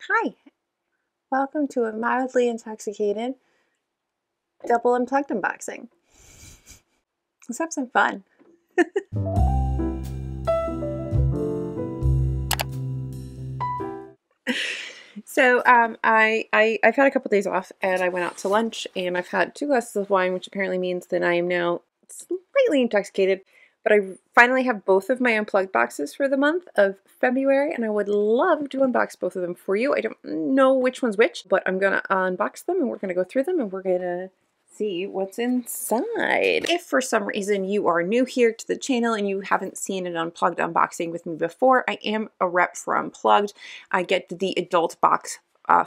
Hi, welcome to a mildly intoxicated double unplugged unboxing. Let's have some fun. So I've had a couple days off and I went out to lunch and I've had 2 glasses of wine, which apparently means that I am now slightly intoxicated. But I finally have both of my unplugged boxes for the month of February, and I would love to unbox both of them for you. I don't know which one's which, but I'm gonna unbox them and we're gonna go through them and we're gonna see what's inside. If for some reason you are new here to the channel and you haven't seen an unplugged unboxing with me before, I am a rep for Unplugged. I get the adult box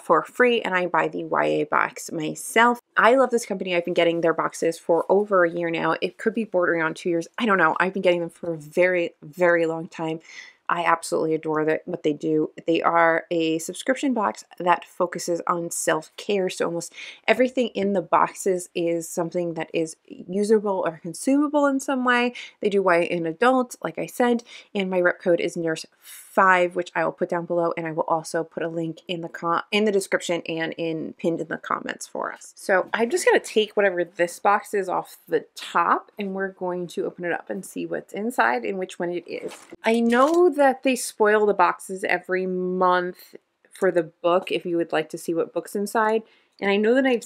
for free, and I buy the YA box myself. I love this company. I've been getting their boxes for over a year now. It could be bordering on 2 years. I don't know. I've been getting them for a very, very long time. I absolutely adore what they do. They are a subscription box that focuses on self-care. So almost everything in the boxes is something that is usable or consumable in some way. They do YA and adult, like I said, and my rep code is NURSE5, which I will put down below, and I will also put a link in the description and pinned in the comments for us. So I'm just gonna take whatever this box is off the top, and we're going to open it up and see what's inside and which one it is. I know that they spoil the boxes every month for the book if you would like to see what book's inside. And I know that I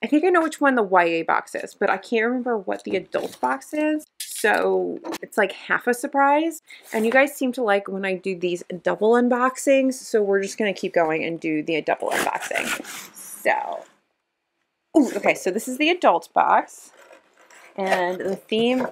think I know which one the YA box is, but I can't remember what the adult box is. So it's like half a surprise. And you guys seem to like when I do these double unboxings. So we're just going to keep going and do the double unboxing. So, ooh, okay, so this is the adult box. And the theme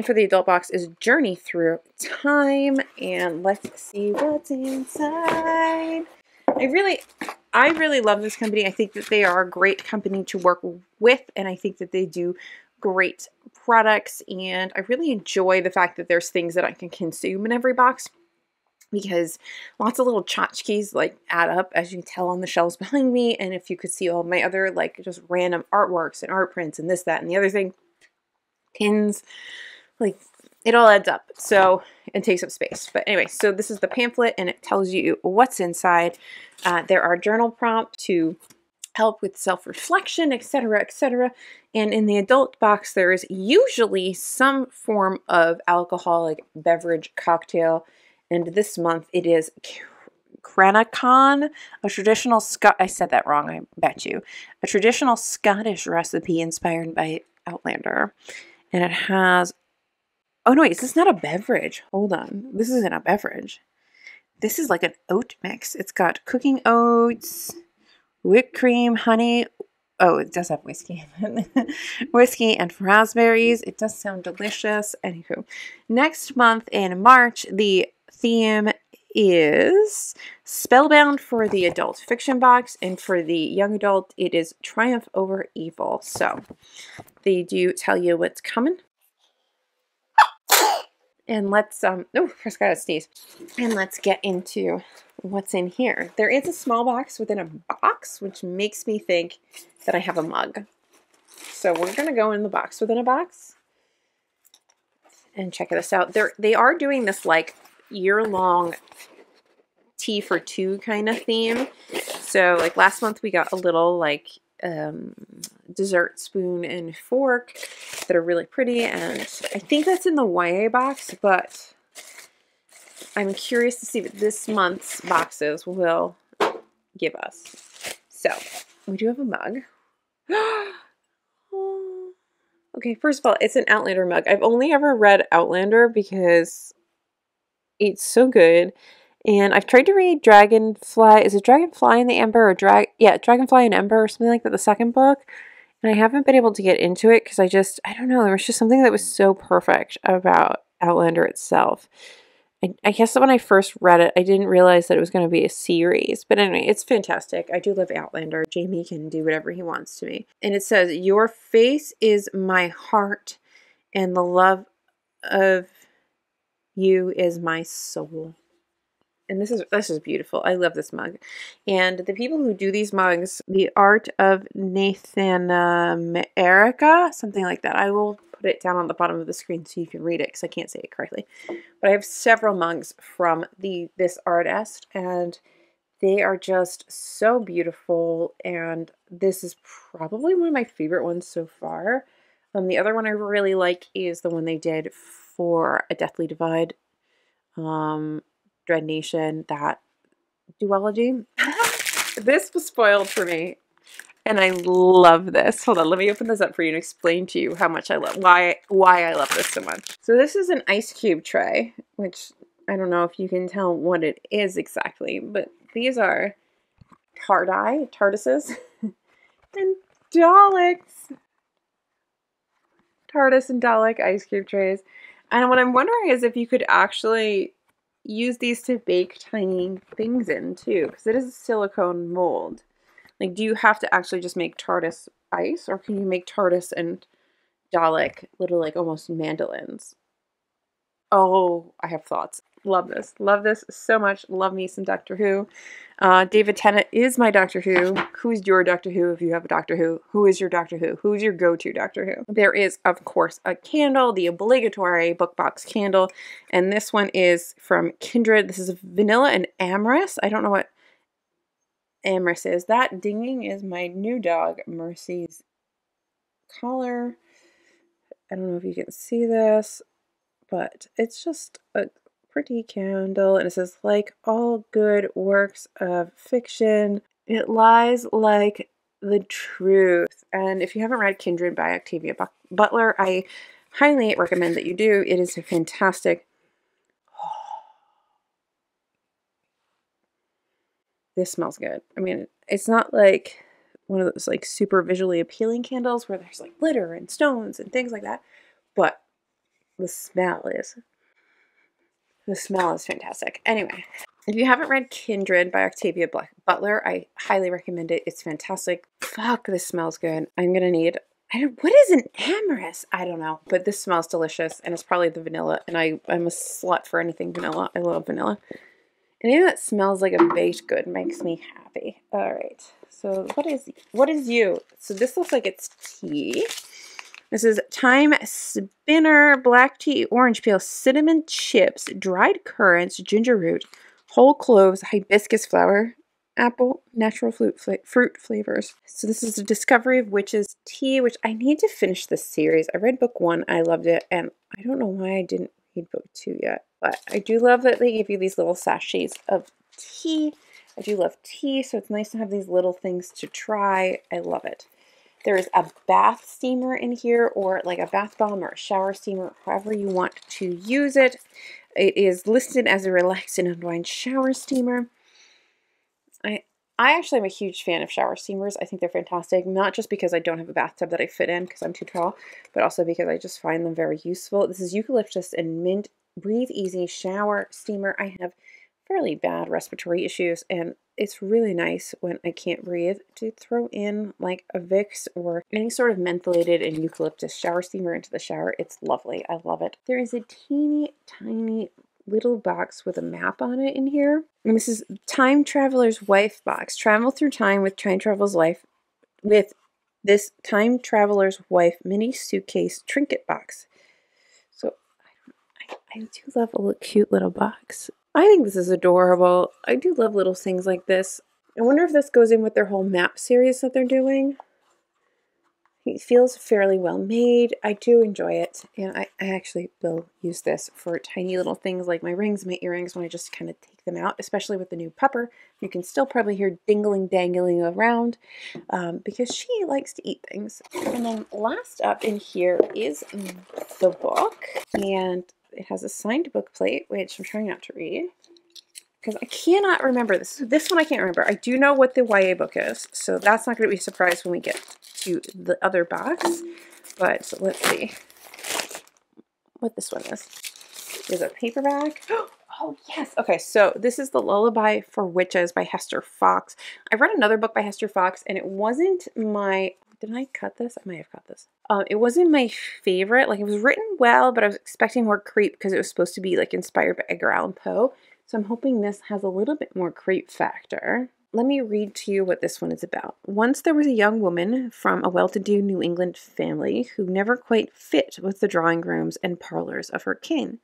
for the adult box is Journey Through Time. And let's see what's inside. I really love this company. I think that they are a great company to work with, and I think that they do great products, and I really enjoy the fact that there's things that I can consume in every box, because lots of little tchotchkes like add up, as you can tell on the shelves behind me. And if you could see all my other like just random artworks and art prints and this, that, and the other thing, pins, like it all adds up. So it takes up space. But anyway, so this is the pamphlet and it tells you what's inside. There are journal prompts to help with self-reflection, etc., etc. And in the adult box, there is usually some form of alcoholic beverage cocktail. And this month it is Cranachan, a traditional I said that wrong, I bet you. A traditional Scottish recipe inspired by Outlander. And it has, oh no, wait, this is not a beverage. Hold on. This isn't a beverage. This is like an oat mix. It's got cooking oats, whipped cream, honey. Oh, it does have whiskey. Whiskey and raspberries. It does sound delicious. Anywho, next month in March, the theme is Spellbound for the adult fiction box, and for the young adult, it is Triumph Over Evil. So they do tell you what's coming. And let's, oh, I just got to sneeze. And let's get into what's in here. There is a small box within a box, which makes me think that I have a mug. So we're going to go in the box within a box and check this out. They are doing this like year-long tea for two kind of theme. So like last month we got a little like dessert spoon and fork that are really pretty, and I think that's in the YA box, but I'm curious to see what this month's boxes will give us. So we do have a mug. Okay, first of all, it's an Outlander mug. I've only ever read Outlander because it's so good. And I've tried to read Dragonfly. Is it Dragonfly in the Ember or Dragonfly in Ember or something like that, the second book. And I haven't been able to get into it because I don't know, there was just something that was so perfect about Outlander itself. I guess that when I first read it, I didn't realize that it was going to be a series. But anyway, it's fantastic. I do love Outlander. Jamie can do whatever he wants to me. And it says, "Your face is my heart, and the love of you is my soul." And this is beautiful. I love this mug. And the people who do these mugs, the art of Nathan Erica, something like that. I will put it down on the bottom of the screen so you can read it because I can't say it correctly. But I have several mugs from this artist, and they are just so beautiful. And this is probably one of my favorite ones so far. The other one I really like is the one they did for A Deathly Divide. Dread Nation, that duology. This was spoiled for me, and I love this. Hold on, let me open this up for you and explain to you how much I love, why I love this so much. So this is an ice cube tray, which I don't know if you can tell what it is exactly, but these are TARDISes, and Daleks. TARDIS and Dalek ice cube trays. And what I'm wondering is if you could actually use these to bake tiny things in too, because it is a silicone mold. Like, do you have to actually just make TARDIS ice, or can you make TARDIS and Dalek little, like, almost mandolins? Oh, I have thoughts. Love this. Love this so much. Love me some Doctor Who. David Tennant is my Doctor Who. Who's your Doctor Who if you have a Doctor Who? Who is your Doctor Who? Who's your go-to Doctor Who? There is, of course, a candle, the obligatory book box candle. And this one is from Kindred. This is vanilla and amorous. I don't know what amorous is. That dinging is my new dog, Mercy's collar. I don't know if you can see this, but it's just a pretty candle, and it says, like all good works of fiction, it lies like the truth. And if you haven't read Kindred by Octavia Butler, I highly recommend that you do. It is a fantastic. This smells good. I mean, it's not like one of those like super visually appealing candles where there's like glitter and stones and things like that, but the smell is fantastic. Anyway, if you haven't read Kindred by Octavia Butler, I highly recommend it. It's fantastic. Fuck, this smells good. I'm gonna need, what is an amorous? I don't know, but this smells delicious, and it's probably the vanilla, and I'm a slut for anything vanilla. I love vanilla. Anything that smells like a baked good makes me happy. All right, so what is you? So this looks like it's tea. This is thyme spinner, black tea, orange peel, cinnamon chips, dried currants, ginger root, whole cloves, hibiscus flower, apple, natural fruit flavors. So this is the Discovery of Witches tea, which I need to finish this series. I read book 1, I loved it, and I don't know why I didn't read book 2 yet, but I do love that they give you these little sachets of tea. I do love tea, so it's nice to have these little things to try. I love it. There is a bath steamer in here, or like a bath bomb or a shower steamer, however you want to use it. It is listed as a relax and unwind shower steamer. I actually am a huge fan of shower steamers. I think they're fantastic, not just because I don't have a bathtub that I fit in because I'm too tall, but also because I just find them very useful. This is eucalyptus and mint breathe easy shower steamer. I have fairly bad respiratory issues, and it's really nice when I can't breathe to throw in like a Vicks or any sort of mentholated and eucalyptus shower steamer into the shower. It's lovely. I love it. There is a teeny tiny little box with a map on it in here. And this is Time Traveler's Wife box. Travel through time with Time Traveler's Life with this Time Traveler's Wife mini suitcase trinket box. So I do love a cute little box. I think this is adorable. I do love little things like this. I wonder if this goes in with their whole map series that they're doing. It feels fairly well made. I do enjoy it, and I actually will use this for tiny little things like my rings, my earrings, when I just kind of take them out, especially with the new pupper. You can still probably hear dingling dangling around because she likes to eat things. And then last up in here is the book, and it has a signed book plate, which I'm trying not to read because I cannot remember this. This one I can't remember. I do know what the YA book is, so that's not going to be a surprise when we get to the other box. But let's see what this one is. There's a paperback. Oh, yes. Okay, so this is The Lullaby for Witches by Hester Fox. I read another book by Hester Fox, and it wasn't my... Did I cut this? I might have cut this. It wasn't my favorite. Like, it was written well, but I was expecting more creep because it was supposed to be, like, inspired by Edgar Allan Poe. So I'm hoping this has a little bit more creep factor. Let me read to you what this one is about. Once there was a young woman from a well-to-do New England family who never quite fit with the drawing rooms and parlors of her kin.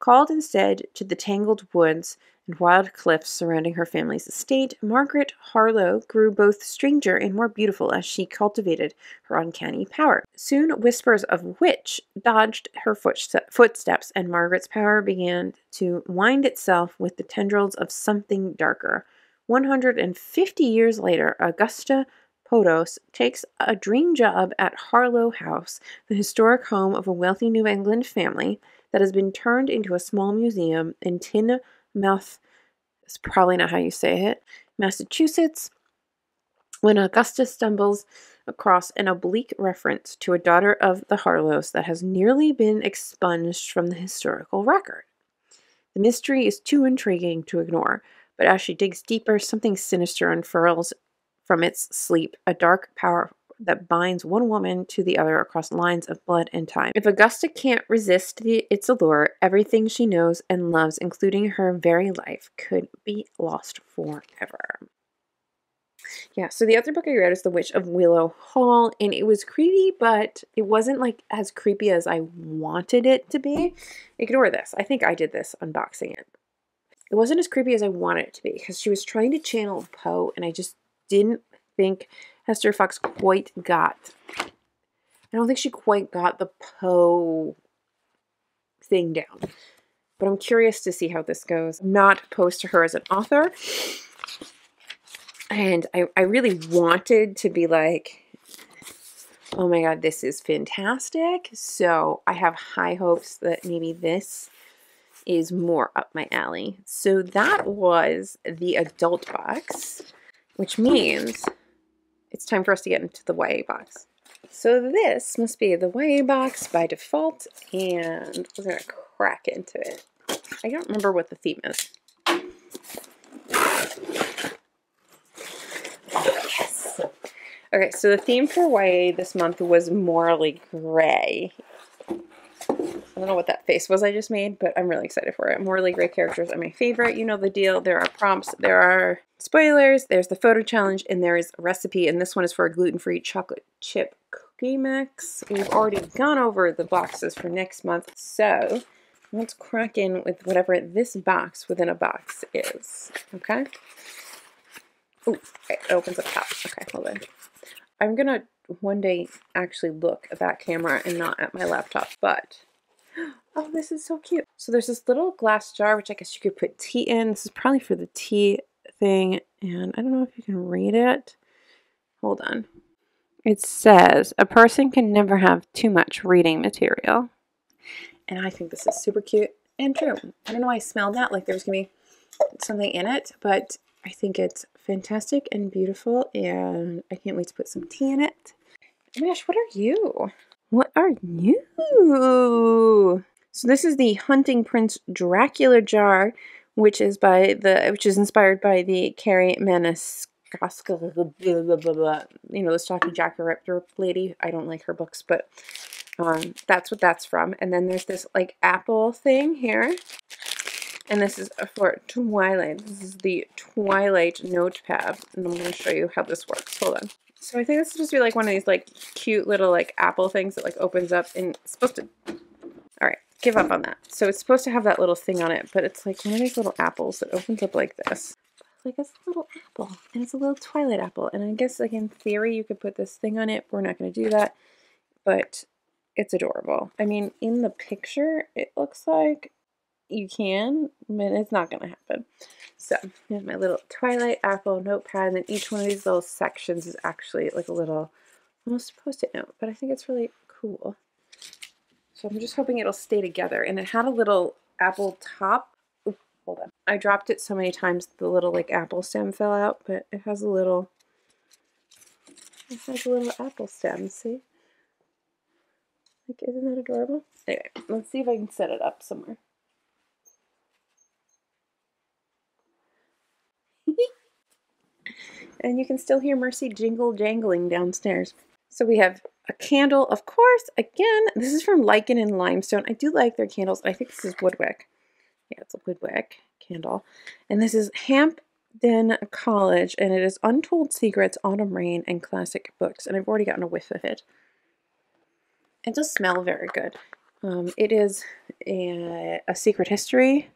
Called instead to the tangled woods and wild cliffs surrounding her family's estate, Margaret Harlowe grew both stranger and more beautiful as she cultivated her uncanny power. Soon whispers of witch dodged her footsteps, and Margaret's power began to wind itself with the tendrils of something darker. 150 years later, Augusta Podos takes a dream job at Harlowe House, the historic home of a wealthy New England family that has been turned into a small museum in Tinmouth, it's probably not how you say it, Massachusetts, when Augusta stumbles across an oblique reference to a daughter of the Harlowes that has nearly been expunged from the historical record. The mystery is too intriguing to ignore, but as she digs deeper, something sinister unfurls from its sleep, a dark power that binds one woman to the other across lines of blood and time. If Augusta can't resist its allure, everything she knows and loves, including her very life, could be lost forever. Yeah, so the other book I read is The Witch of Willow Hall, and it was creepy, but it wasn't like as creepy as I wanted it to be. Ignore this. I think I did this unboxing it. It wasn't as creepy as I wanted it to be because she was trying to channel Poe, and I just didn't think Hester Fox quite got. I don't think she quite got the Poe thing down. But I'm curious to see how this goes. I'm not opposed to her as an author. And I really wanted to be like, oh my god, this is fantastic. So I have high hopes that maybe this is more up my alley. So that was the adult box, which means it's time for us to get into the YA box. So this must be the YA box by default, and we're going to crack into it. I don't remember what the theme is. Yes! Okay, so the theme for YA this month was morally gray. I don't know what that face was I just made, but I'm really excited for it. Morally gray characters are my favorite. You know the deal. There are prompts, there are spoilers, there's the photo challenge, and there is a recipe. And this one is for a gluten-free chocolate chip cookie mix. We've already gone over the boxes for next month, so let's crack in with whatever this box within a box is. Okay? Ooh, okay, it opens up top. Okay, hold on. I'm gonna one day actually look at that camera and not at my laptop, but oh, this is so cute. So there's this little glass jar, which I guess you could put tea in. This is probably for the tea thing, and I don't know if you can read it. Hold on. It says, a person can never have too much reading material. And I think this is super cute and true. I don't know why I smelled that, like there's going to be something in it, but I think it's fantastic and beautiful, and I can't wait to put some tea in it. Oh my gosh, what are you? What are you? So this is the Hunting Prince Dracula jar, which is inspired by the Carrie Maniscalco, you know, the Stocky Jack-a-Ripper lady. I don't like her books, but that's what that's from. And then there's this like apple thing here. And this is for Twilight. This is the Twilight Notepad. And I'm going to show you how this works. Hold on. So I think this is supposed to be like one of these like cute little like apple things that like opens up, and it's supposed to, all right, give up on that. So it's supposed to have that little thing on it, but it's like one of these little apples that opens up like this. Like it's a little apple, and it's a little Twilight apple. And I guess like in theory you could put this thing on it. We're not going to do that, but it's adorable. I mean, in the picture it looks like you can, but it's not going to happen. So here's my little Twilight apple notepad, and then each one of these little sections is actually like a little, almost a post-it note, but I think it's really cool. So I'm just hoping it'll stay together. And it had a little apple top. Ooh, hold on. I dropped it so many times the little like apple stem fell out, but it has a little apple stem, see? Like, isn't that adorable? Anyway, let's see if I can set it up somewhere. And you can still hear Mercy jingle jangling downstairs. So we have a candle, of course. Again, this is from Lichen and Limestone. I do like their candles. I think this is Woodwick. Yeah, it's a Woodwick. candle. And this is Hampden College, and it is Untold Secrets, Autumn Rain, and Classic Books. And I've already gotten a whiff of it. It does smell very good. It is a secret history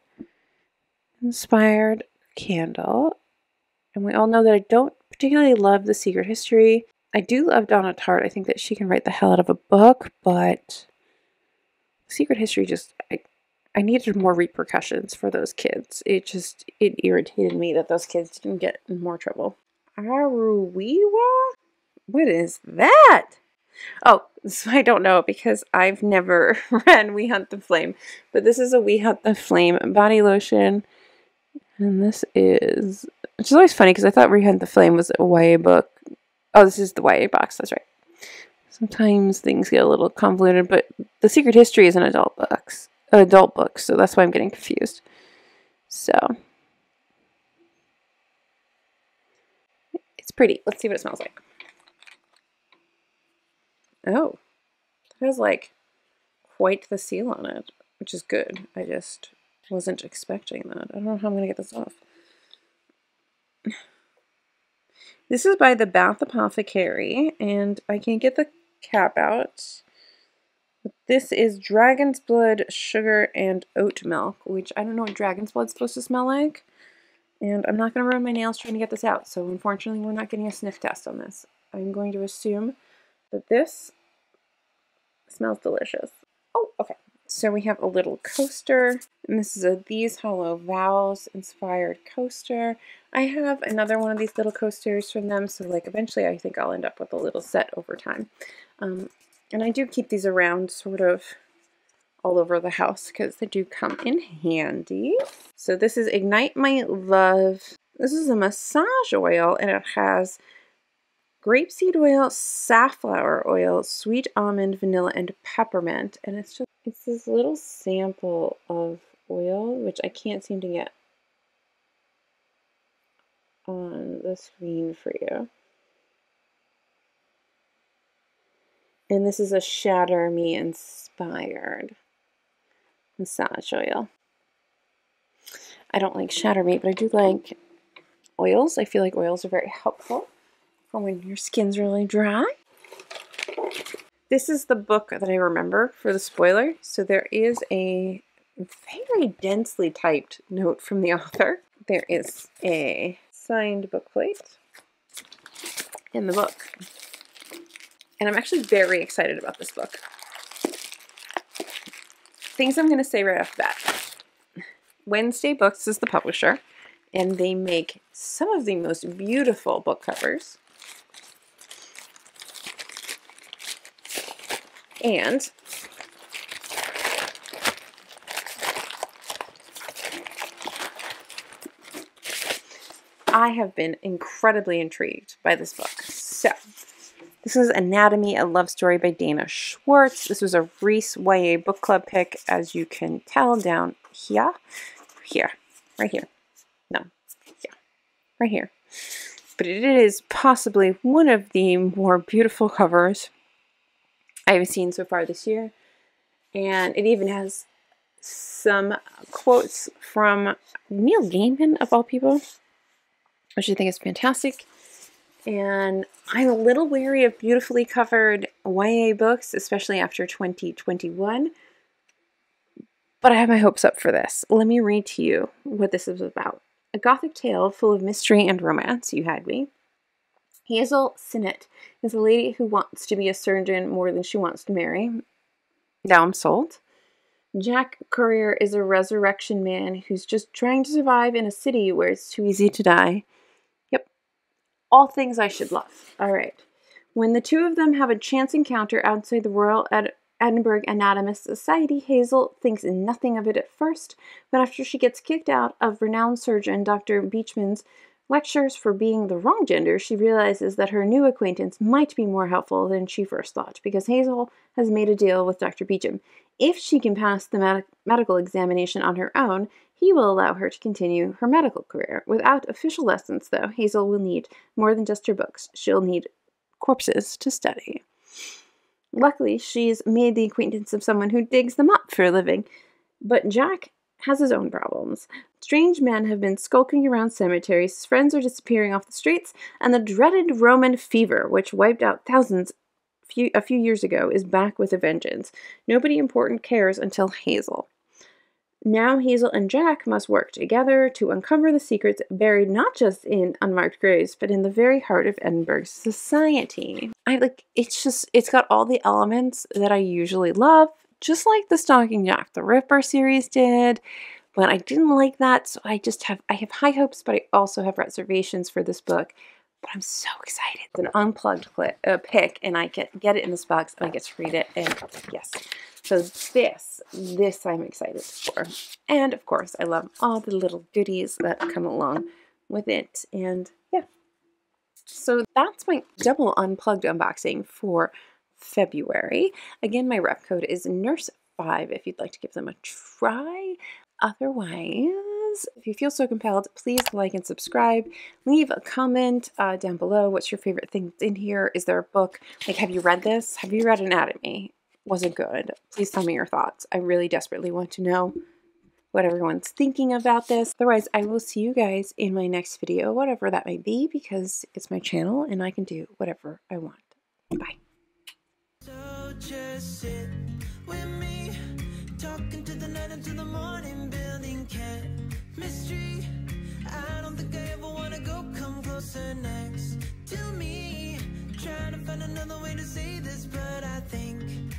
inspired candle. And we all know that I don't particularly love the secret history. I do love Donna Tartt. I think that she can write the hell out of a book, but secret history just, I needed more repercussions for those kids. It irritated me that those kids didn't get in more trouble. Aruiwa? What is that? Oh, so I don't know because I've never read We Hunt the Flame, but this is a We Hunt the Flame body lotion, and this is, which is always funny because I thought We Hunt the Flame was a YA book. Oh, this is the YA box, that's right. Sometimes things get a little convoluted, but The Secret History is an adult book, so that's why I'm getting confused. So, it's pretty. Let's see what it smells like. Oh, it has like quite the seal on it, which is good. I just wasn't expecting that. I don't know how I'm going to get this off. This is by the Bath Apothecary, and I can't get the cap out. But this is Dragon's Blood, Sugar, and Oat Milk, which I don't know what Dragon's Blood's supposed to smell like. And I'm not going to ruin my nails trying to get this out, so unfortunately we're not getting a sniff test on this. I'm going to assume that this smells delicious. Oh, okay. So we have a little coaster, and this is a These Hollow Vows inspired coaster. I have another one of these little coasters from them, so like eventually I think I'll end up with a little set over time. And I do keep these around sort of all over the house because they do come in handy. So this is Ignite My Love. This is a massage oil, and it has grapeseed oil, safflower oil, sweet almond, vanilla, and peppermint. And it's this little sample of oil, which I can't seem to get on the screen for you. And this is a Shatter Me inspired massage oil. I don't like Shatter Me, but I do like oils. I feel like oils are very helpful for when your skin's really dry. This is the book that I remember for the spoiler. So there is a very densely typed note from the author. There is a signed bookplate in the book. And I'm actually very excited about this book. Things I'm going to say right off the bat. Wednesday Books is the publisher, and they make some of the most beautiful book covers. And I have been incredibly intrigued by this book. So, this is Anatomy, a Love Story by Dana Schwartz. This was a Reese YA book club pick, as you can tell down here. Right here. No, yeah, right here. But it is possibly one of the more beautiful covers I've seen so far this year. And it even has some quotes from Neil Gaiman, of all people, which I think is fantastic. And I'm a little wary of beautifully covered YA books, especially after 2021. But I have my hopes up for this. Let me read to you what this is about. A gothic tale full of mystery and romance, you had me. Hazel Sinnott is a lady who wants to be a surgeon more than she wants to marry. Now I'm sold. Jack Courier is a resurrection man who's just trying to survive in a city where it's too easy to die. Yep. All things I should love. All right. When the two of them have a chance encounter outside the Royal Edinburgh Anatomist Society, Hazel thinks nothing of it at first, but after she gets kicked out of renowned surgeon Dr. Beechman's lectures for being the wrong gender, she realizes that her new acquaintance might be more helpful than she first thought, because Hazel has made a deal with Dr. Beecham. If she can pass the medical examination on her own, he will allow her to continue her medical career. Without official lessons, though, Hazel will need more than just her books. She'll need corpses to study. Luckily, she's made the acquaintance of someone who digs them up for a living. But Jack has his own problems. Strange men have been skulking around cemeteries, friends are disappearing off the streets, and the dreaded Roman fever, which wiped out thousands a few years ago, is back with a vengeance. Nobody important cares until Hazel. Now Hazel and Jack must work together to uncover the secrets buried not just in unmarked graves, but in the very heart of Edinburgh's society. It's got all the elements that I usually love, just like the Stalking Jack the Ripper series did. But I didn't like that, so I have high hopes, but I also have reservations for this book. But I'm so excited. It's an unplugged pick, and I get it in this box, and I get to read it, and yes. So this I'm excited for. And of course, I love all the little goodies that come along with it, and yeah. So that's my double unplugged unboxing for February. Again, my rep code is NURSE5 if you'd like to give them a try. Otherwise, if you feel so compelled, please like and subscribe. Leave a comment down below. What's your favorite thing in here? Is there a book? Like, have you read this? Have you read Anatomy? Was it good? Please tell me your thoughts. I really desperately want to know what everyone's thinking about this. Otherwise, I will see you guys in my next video, whatever that may be, because it's my channel and I can do whatever I want. Bye. So just sit with me, talking to the night until the morning, building chemistry. I don't think I ever wanna go come closer next to me. Trying to find another way to say this, but I think